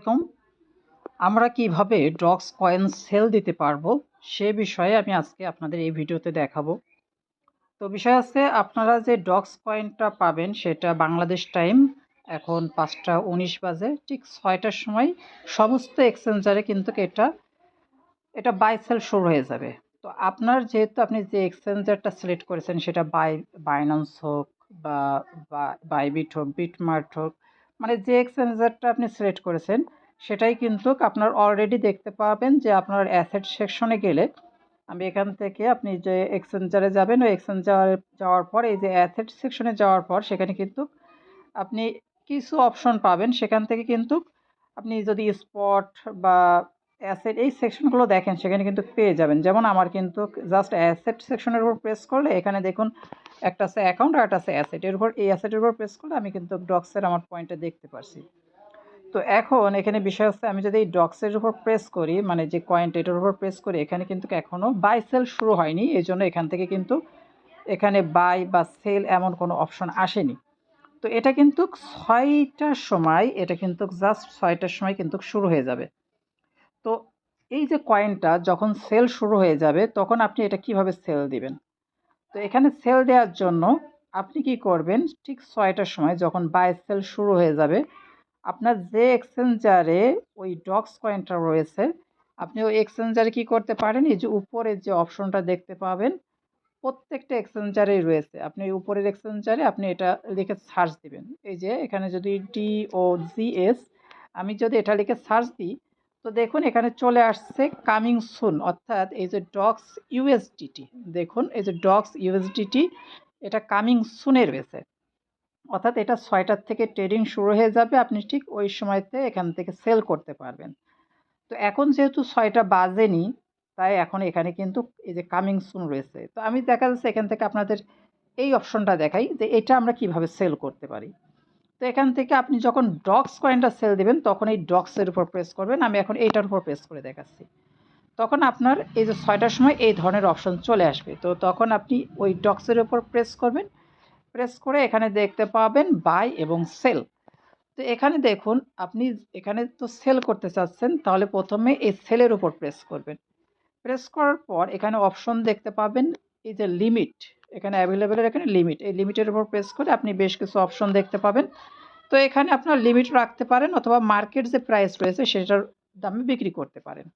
আলাইকুম। আমরা কিভাবে ডক্স কয়েন সেল দিতে পারবো সে বিষয়ে আমি আজকে আপনাদের এই ভিডিওতে দেখাবো। তো বিষয় আছে, আপনারা যে ডক্স কয়েনটা পাবেন সেটা বাংলাদেশ টাইম এখন 5টা 19 বাজে, ঠিক 6টার সময় সমস্ত এক্সচেঞ্জারে কিন্তু এটা বাই সেল শুরু হয়ে যাবে। তো আপনার যেহেতু আপনি যে এক্সচেঞ্জারটা সিলেক্ট করেছেন সেটা বাইন্যান্স হোক বা বাইবিট হোক, বিটমার্ট হোক, মানে যে এক্সচেঞ্জারটা আপনি সিলেক্ট করেছেন সেটাই কিন্তু আপনার অলরেডি দেখতে পাবেন যে আপনার অ্যাসেট সেকশনে গেলে আমি এখান থেকে আপনি যে এক্সচেঞ্জারে যাবেন ওই এক্সচেঞ্জারে যাওয়ার পর এই যে অ্যাসেট সেকশনে যাওয়ার পর সেখানে কিন্তু আপনি কিছু অপশন পাবেন। সেখান থেকে কিন্তু আপনি যদি স্পট বা অ্যাসেট এই সেকশনগুলো দেখেন সেখানে কিন্তু পেয়ে যাবেন। যেমন আমার কিন্তু জাস্ট অ্যাসেট সেকশনের উপর প্রেস করলে এখানে দেখুন একটা আছে অ্যাকাউন্ট আর একটা আছে অ্যাসেট, এর উপর এই অ্যাসেটের উপর প্রেস করলে আমি কিন্তু ডক্সের আমার পয়েন্টটা দেখতে পারছি। তো এখন এখানে বিষয় হচ্ছে, আমি যদি এই ডক্সের উপর প্রেস করি, মানে যে কয়েনটা এটার উপর প্রেস করি, এখানে কিন্তু এখনও বাই সেল শুরু হয়নি, এই জন্য এখান থেকে কিন্তু এখানে বাই বা সেল এমন কোনো অপশন আসেনি। তো এটা কিন্তু 6টার সময়, এটা কিন্তু জাস্ট 6টার সময় কিন্তু শুরু হয়ে যাবে। তো এই যে কয়েনটা যখন সেল শুরু হয়ে যাবে তখন আপনি এটা কিভাবে সেল দিবেন? তো এখানে সেল দেওয়ার জন্য আপনি কি করবেন, ঠিক 6টার সময় যখন বাই সেল শুরু হয়ে যাবে আপনার যে এক্সচেঞ্জারে ওই ডক্স কয়েনটা রয়েছে আপনি ওই এক্সচেঞ্জারে কি করতে পারেন, এই যে উপরে যে অপশনটা দেখতে পাবেন প্রত্যেকটা এক্সচেঞ্জারেই রয়েছে, আপনি উপরের এক্সচেঞ্জারে আপনি এটা লিখে সার্চ দিবেন। এই যে এখানে যদি DOGS আমি যদি এটা লিখে সার্চ দিই তো দেখুন এখানে চলে আসছে কামিং সুন, অর্থাৎ এই যে ডক্স ইউএসডিটি, দেখুন এই যে ডক্স ইউএসডিটি এটা কামিং সুনে রয়েছে, অর্থাৎ এটা 6টার থেকে ট্রেডিং শুরু হয়ে যাবে, আপনি ঠিক ওই সময়তে এখান থেকে সেল করতে পারবেন। তো এখন যেহেতু 6টা বাজেনি তাই এখন এখানে কিন্তু এই যে কামিং সুন রয়েছে। তো আমি দেখা যাচ্ছে এখান থেকে আপনাদের এই অপশনটা দেখাই যে এটা আমরা কিভাবে সেল করতে পারি। তো এখান থেকে আপনি যখন ডক্স কয়েনটা সেল দিবেন তখন এই ডক্সের উপর প্রেস করবেন, আমি এখন এইটার উপর প্রেস করে দেখাচ্ছি। তখন আপনার এই যে 6টার সময় এই ধরনের অপশন চলে আসবে। তো তখন আপনি ওই ডক্সের উপর প্রেস করবেন, প্রেস করে এখানে দেখতে পাবেন বাই এবং সেল। তো এখানে দেখুন আপনি এখানে তো সেল করতে চাচ্ছেন, তাহলে প্রথমে এই সেলের উপর প্রেস করবেন। প্রেস করার পর এখানে অপশন দেখতে পাবেন এই যে লিমিট, এখানে অ্যাভেলেবেলের এখানে লিমিট, এই লিমিটের উপর প্রেস করে আপনি বেশ কিছু অপশন দেখতে পাবেন। তো এখানে আপনার লিমিট রাখতে পারেন অথবা মার্কেট যে প্রাইস রয়েছে সেটার দামে বিক্রি করতে পারেন।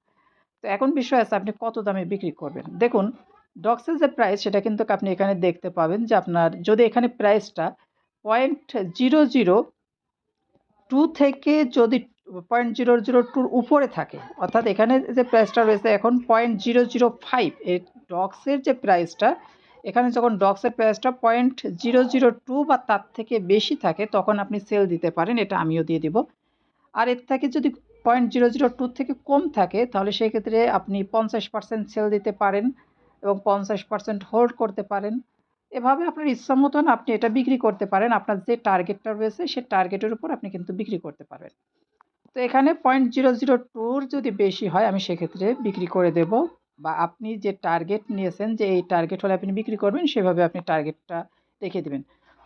তো এখন বিষয় আছে আপনি কত দামে বিক্রি করবেন। দেখুন ডক্সের যে প্রাইস সেটা কিন্তু আপনি এখানে দেখতে পাবেন যে আপনার যদি এখানে প্রাইসটা 0.002 থেকে যদি 0.002 উপরে থাকে, অর্থাৎ এখানে যে প্রাইসটা রয়েছে এখন 0.005, এই ডক্সের যে প্রাইসটা এখানে যখন ডক্সের প্রাইসটা 0.002 বা তার থেকে বেশি থাকে তখন আপনি সেল দিতে পারেন, এটা আমিও দিয়ে দিব। আর এর থেকে যদি 0.002 থেকে কম থাকে তাহলে সেক্ষেত্রে আপনি 50% সেল দিতে পারেন এবং 50% হোল্ড করতে পারেন। এভাবে আপনার ইচ্ছা মতন আপনি এটা বিক্রি করতে পারেন, আপনার যে টার্গেটটা রয়েছে সে টার্গেটের উপর আপনি কিন্তু বিক্রি করতে পারবেন। তো এখানে 0.002 যদি বেশি হয় আমি সেক্ষেত্রে বিক্রি করে দেব, বা আপনি যে টার্গেট নিয়েছেন যে এই টার্গেট হলে আপনি বিক্রি করবেন সেভাবে আপনি টার্গেটটা রেখে দেবেন।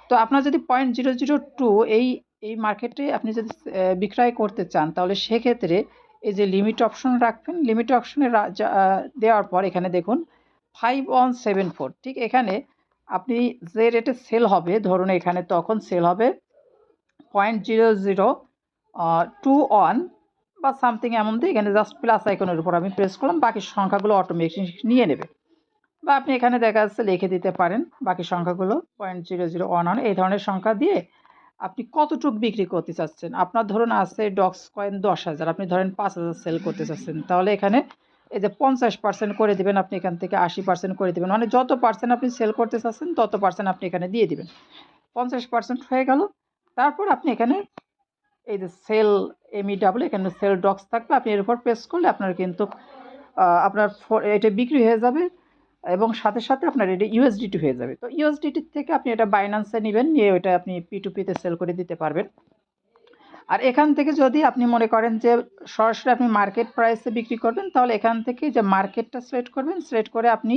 তো আপনার যদি 0.002 এই মার্কেটে আপনি যদি বিক্রয় করতে চান তাহলে সেক্ষেত্রে এই যে লিমিট অপশন রাখবেন, লিমিট অপশনে দেওয়ার পর এখানে দেখুন 5174, ঠিক এখানে আপনি যে রেটে সেল হবে ধরুন এখানে তখন সেল হবে 0.0021 বা সামথিং এমন দিয়ে এখানে জাস্ট প্লাস আইকনের উপর আমি প্রেস করলাম, বাকি সংখ্যাগুলো অটোমেটিক নিয়ে নেবে। বা আপনি এখানে দেখা যাচ্ছে লিখে দিতে পারেন বাকি সংখ্যাগুলো 0.0011 এই ধরনের সংখ্যা দিয়ে আপনি কতটুক বিক্রি করতে চাচ্ছেন। আপনার ধরুন আছে ডক্স কয়েন 10,000, আপনি ধরেন 5,000 সেল করতে চাচ্ছেন, তাহলে এখানে এই যে 50% করে দিবেন, আপনি এখান থেকে 80% করে দিবেন, মানে যত পার্সেন্ট আপনি সেল করতে চাচ্ছেন তত পার্সেন্ট আপনি এখানে দিয়ে দিবেন। 50% হয়ে গেল। তারপর আপনি এখানে এই যে সেল MEW এখানে সেল ডক্স থাকবে, আপনি এর উপর প্রেস করলে আপনার কিন্তু আপনার এটা বিক্রি হয়ে যাবে এবং সাথে সাথে আপনার এটা ইউএসডিটি হয়ে যাবে। তো ইউএসডিটির থেকে আপনি এটা বাইন্যান্সে নেবেন, নিয়ে ওইটা আপনি P2P-তে সেল করে দিতে পারবেন। আর এখান থেকে যদি আপনি মনে করেন যে সরাসরি আপনি মার্কেট প্রাইসে বিক্রি করবেন তাহলে এখান থেকে যে মার্কেটটা সিলেক্ট করবেন, সিলেক্ট করে আপনি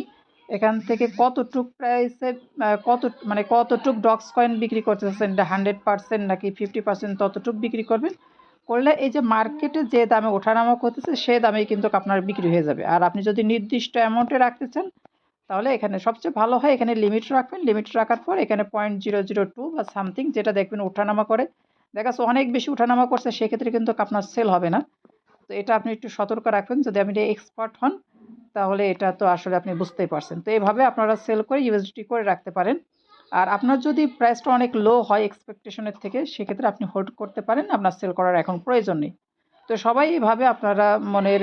এখান থেকে কতটুক প্রাইসে কতটুক ডক্স কয়েন বিক্রি করতে চাচ্ছেন, এটা 100% নাকি 50% ততটুক বিক্রি করবেন, করলে এই যে মার্কেটে যে দামে ওঠানামা করতেছে সে দামেই কিন্তু আপনার বিক্রি হয়ে যাবে। আর আপনি যদি নির্দিষ্ট অ্যামাউন্টে রাখতে চান তাহলে এখানে সবচেয়ে ভালো হয় এখানে লিমিট রাখবেন। লিমিট রাখার পর এখানে 0.002 বা সামথিং যেটা দেখবেন ওঠানামা করে। দেখা যাচ্ছে অনেক বেশি ওঠানামা করছে সেক্ষেত্রে কিন্তু আপনার সেল হবে না। তো এটা আপনি একটু সতর্ক রাখবেন। যদি আপনি এক্সপার্ট হন তাহলে এটা তো আসলে আপনি বুঝতেই পারছেন। তো এইভাবে আপনারা সেল করে ইউএসডিটি করে রাখতে পারেন। আর আপনার যদি প্রাইসটা অনেক লো হয় এক্সপেকটেশনের থেকে সেক্ষেত্রে আপনি হোল্ড করতে পারেন। আপনার সেল করার এখন প্রয়োজন নেই। তো সবাই এইভাবে আপনারা মনের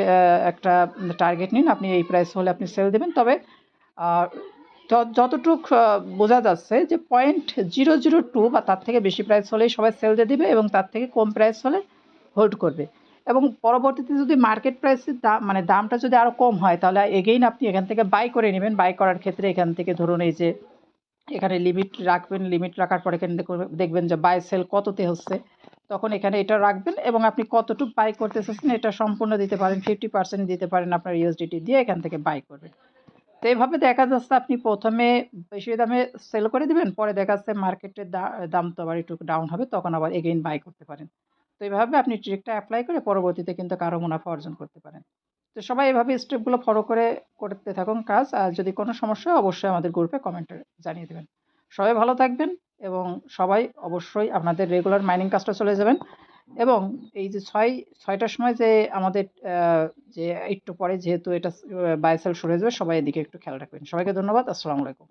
একটা টার্গেট নিন। আপনি এই প্রাইস হলে আপনি সেল দেবেন। তবে আর যতটুক বোঝা যাচ্ছে যে 0.002 বা তার থেকে বেশি প্রাইস হলেই সবাই সেল দিয়ে দিবে এবং তার থেকে কম প্রাইস হলে হোল্ড করবে। এবং পরবর্তীতে যদি মার্কেট প্রাইসের দাম মানে দামটা যদি আরও কম হয় তাহলে এগেইন আপনি এখান থেকে বাই করে নেবেন। বাই করার ক্ষেত্রে এখান থেকে ধরুন এই যে এখানে লিমিট রাখবেন। লিমিট রাখার পর এখানে দেখবেন যে বাই সেল কততে হচ্ছে। তখন এখানে এটা রাখবেন এবং আপনি কতটুকু বাই করতে চাচ্ছেন এটা সম্পূর্ণ দিতে পারেন, 50% দিতে পারেন আপনার ইউএসডিটি দিয়ে এখান থেকে বাই করবেন। তো এইভাবে দেখা যাচ্ছে আপনি প্রথমে বেশি দামে সেল করে দিবেন, পরে দেখা যাচ্ছে মার্কেটের দাম তো আবার একটু ডাউন হবে তখন আবার এগেইন বাই করতে পারেন। তো এইভাবে আপনি ট্রিকটা অ্যাপ্লাই করে পরবর্তীতে কিন্তু আরও মুনাফা অর্জন করতে পারেন। তো সবাই এভাবে স্টেপগুলো ফলো করে করতে থাকুন কাজ। আর যদি কোনো সমস্যা হয় অবশ্যই আমাদের গ্রুপে কমেন্টে জানিয়ে দেবেন। সবাই ভালো থাকবেন এবং সবাই অবশ্যই আপনাদের রেগুলার মাইনিং কাজটা চলে যাবেন। এবং এই যে ৬টার সময় যে আমাদের যে একটু পরে যেহেতু এটা বাই সেল শুরু হয়ে যাবে সবাই এদিকে একটু খেয়াল রাখবেন। সবাইকে ধন্যবাদ। আসসালামু আলাইকুম।